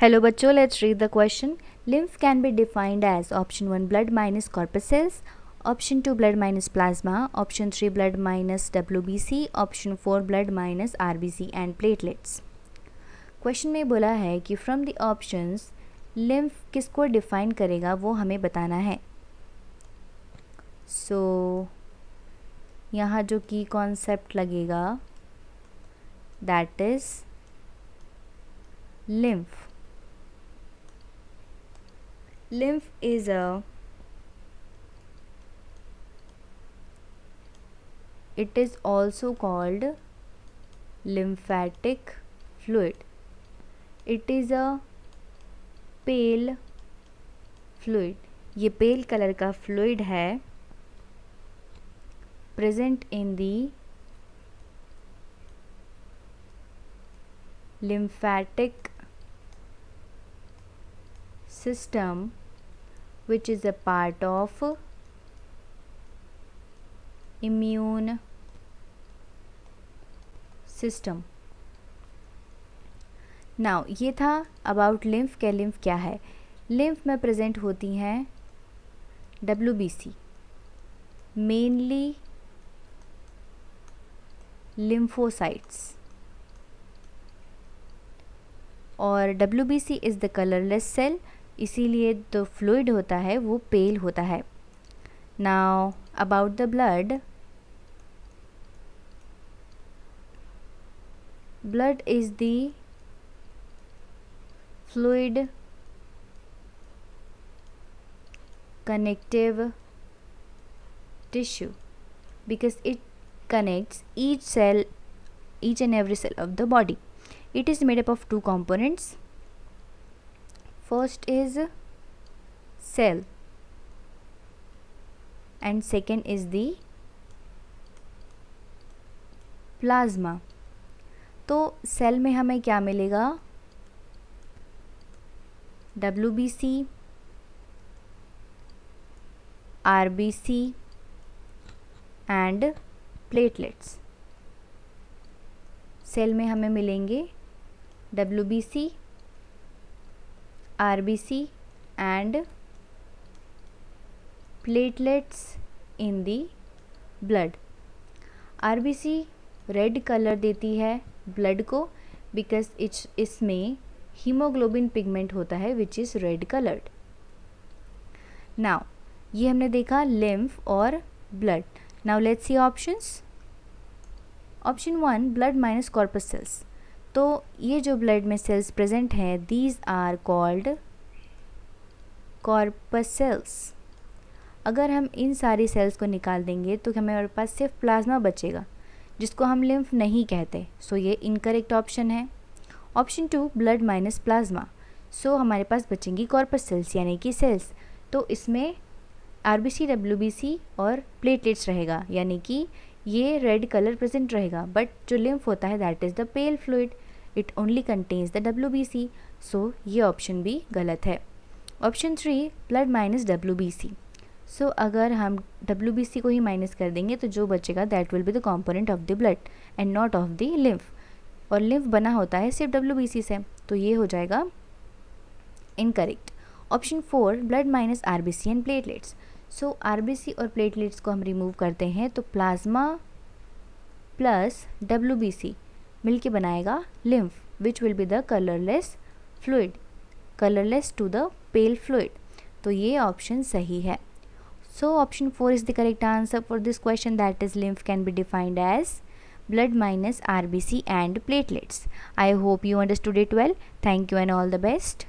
Hello बच्चों, let's read the question. Lymph can be defined as option 1 blood minus corpuscles, option 2 blood minus plasma, option 3 blood minus WBC, option 4 blood minus RBC and platelets. Question में बोला है कि from the options lymph किसको define करेगा वो हमें बताना है. सो यहाँ जो की कॉन्सेप्ट लगेगा that is lymph. Lymph is it is also called lymphatic fluid. It is a pale fluid. ये pale कलर का fluid है present in the lymphatic system which is a part of immune system. Now ये था about lymph के lymph क्या है. lymph में present होती हैं WBC, mainly lymphocytes, और WBC is the colourless cell, इसीलिए जो फ्लूइड होता है वो पेल होता है. Now about the blood is the fluid connective tissue because it connects each and every cell of the body. It is made up of two components. First is cell and second is the plasma. तो cell में हमें क्या मिलेगा? WBC, RBC and platelets. Cell में हमें मिलेंगे WBC, RBC and platelets in the blood. RBC red colour देती है ब्लड को बिकॉज इसमें हीमोग्लोबिन पिगमेंट होता है which is red coloured. Now ये हमने देखा लिम्फ और blood. Now let's see options. Option 1 blood minus corpus cells. तो ये जो ब्लड में सेल्स प्रेजेंट हैं these are called corpus cells. अगर हम इन सारी सेल्स को निकाल देंगे तो हमारे पास सिर्फ प्लाज्मा बचेगा जिसको हम लिम्फ नहीं कहते. सो ये इनकरेक्ट ऑप्शन है. Option 2 blood minus plasma. So हमारे पास बचेंगी कॉर्पस सेल्स यानी कि सेल्स. तो इसमें RBC, WBC और प्लेटलेट्स रहेगा यानी कि ये रेड कलर प्रेजेंट रहेगा. बट जो लिम्फ होता है that is the pale fluid, it only contains the WBC. सो ये ऑप्शन भी गलत है. Option 3 blood minus WBC. सो अगर हम WBC को ही माइनस कर देंगे तो जो बचेगा that will be the component of the blood and not of the lymph. और लिम्फ बना होता है सिर्फ WBC से, तो ये हो जाएगा incorrect. Option 4 blood minus RBC and platelets. So RBC और प्लेटलेट्स को हम रिमूव करते हैं तो प्लाज्मा प्लस WBC मिलके बनाएगा lymph which will be the colourless fluid, colourless to the pale fluid. तो ये ऑप्शन सही है. So option 4 is the correct answer for this question that is lymph can be defined as blood minus RBC and platelets. I hope you understood it well. Thank you and all the best.